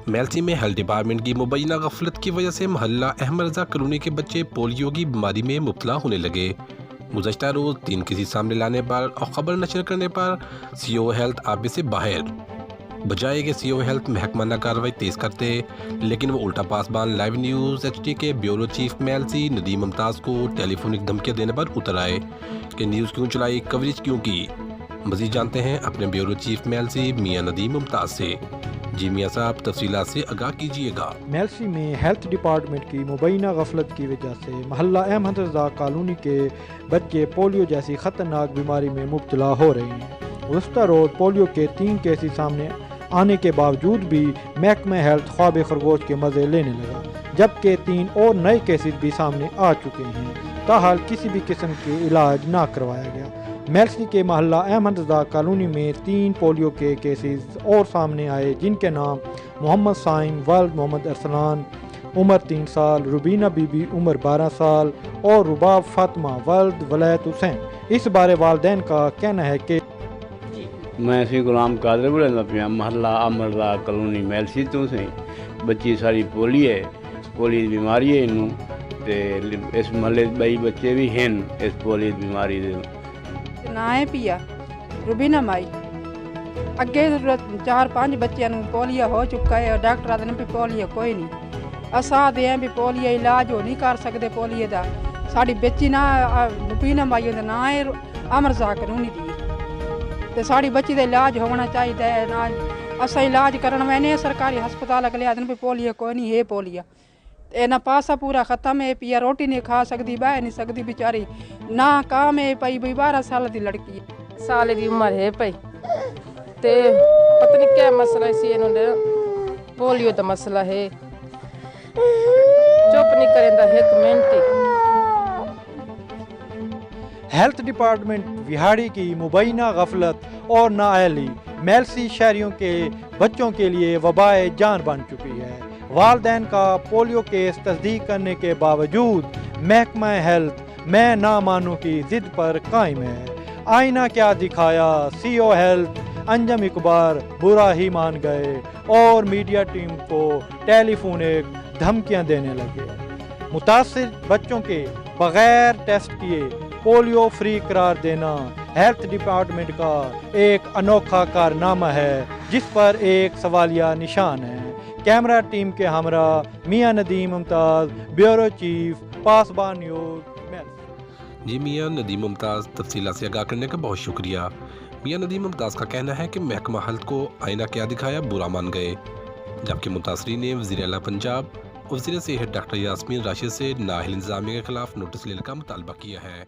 میلسی میں health department کی مبینہ غفلت کی وجہ سے محلہ احمد رضا کالونی کے بچے پولیو کی بیماری میں مبتلا ہونے لگے۔ گزشتہ روز 3 کیسز سامنے لانے پر اور خبر نشر کرنے پر سی او ہیلتھ آبے سے باہر، بجائے کہ سی او ہیلتھ محکمہ نہ کارروائی تیز کرتے، لیکن وہ الٹا پاسبان لائیو نیوز ایچ ڈی کے بیورو چیف میلسی ندیم ممتاز کو ٹیلی فونک دھمکیاں دینے پر اتر آئے کہ نیوز کیوں چلائی، کوریج کیوں کی۔ مزید جانتے ہیں اپنے بیورو چیف میلسی میاں ندیم ممتاز سے۔ جی میاں صاحب، تفصیلات سے آگاہ کیجیے گا۔ میلسی میں ہیلتھ ڈپارٹمنٹ کی مبینہ غفلت کی وجہ سے محلہ احمد رضا کالونی کے بچے پولیو جیسی خطرناک بیماری میں مبتلا ہو رہے ہیں۔ گزشتہ روز پولیو کے 3 کیسز سامنے آنے کے باوجود بھی محکمہ ہیلتھ خواب خرگوش کے مزے لینے لگا، جبکہ 3 اور نئے کیسز بھی سامنے آ چکے ہیں، تاحال کسی بھی قسم کے علاج نہ کروایا گیا۔ میلسی کے محلہ احمد رضا کالونی میں 3 پولیو کے کیسز اور سامنے آئے، جن کے نام محمد سائم والد محمد ارسلان عمر 3 سال، روبینہ بی بی عمر 12 سال اور رباب فاطمہ والد ولایت حسین۔ اس بارے والدین کا کہنا ہے کہ میں سی غلام قادر بولنا پیا، محلہ احمد رضا کالونی میلسی تو سی بچی ساری پولی ہے، پولی بیماری ہے انہوں تے اس محلے بئی بچے بھی ہیں اس پولی بیماری دے۔ نا ہے پیا روبینہ مائی، اگے 4-5 بچیاں نوں پولیو ہو چکا ہے، ڈاکٹر آدھے بھی پولیو کوئی نہیں، اساں دے بھی پولیو علاج ہو نہیں کر سکتے پولیو دا۔ ساڈی بچی نا روبینہ مائی دا نا ہے احمد رضا کالونی دی، تے ساڈی بچی دا علاج ہونا چاہیے نا، اساں علاج کرن وینے سرکاری ہسپتال اگلے آدھے بھی پولیو کوئی نہیں ہے پولیو، تے نا پاسا پورا ختم ہے پیا، روٹی نہیں کھا سکتی، بہ نہیں سکتی بیچاری، نہ کام ہے پئی، 12 سال دی لڑکی ہے، سال دی عمر ہے پئی تے پتہ نہیں کیا مسئلہ سی انہوں نے پولیو دا مسئلہ ہے، چپ نہیں کریندا 1 منٹ ہی۔ ہیلتھ ڈپارٹمنٹ وہاڑی کی مبینہ غفلت اور نااہلی میلسی شہریوں کے بچوں کے لیے وبائے جان بن چکی ہے۔ والدین کا پولیو کیس تصدیق کرنے کے باوجود محکمہ ہیلتھ میں نہ مانوں کی ضد پر قائم ہے۔ آئینہ کیا دکھایا، سی او ہیلتھ انجم اقبال برا ہی مان گئے اور میڈیا ٹیم کو ٹیلی فونک دھمکیاں دینے لگے۔ متاثر بچوں کے بغیر ٹیسٹ کیے پولیو فری قرار دینا ہیلتھ ڈپارٹمنٹ کا ایک انوکھا کارنامہ ہے، جس پر ایک سوالیہ نشان ہے۔ کیمرہ ٹیم کے ہمراہ میاں ندیم ممتاز، بیورو چیف، پاسبان نیوز، میلسی۔ جی میاں ندیم ممتاز، تفصیلات سے آگاہ کرنے کا بہت شکریہ۔ میاں ندیم ممتاز کا کہنا ہے کہ محکمہ ہیلتھ کو آئینہ کیا دکھایا برا مان گئے، جبکہ متاثرین نے وزیر اعلیٰ پنجاب وزیر صحت ڈاکٹر یاسمین راشد سے نااہل انتظامیہ کے خلاف نوٹس لینے کا مطالبہ کیا ہے۔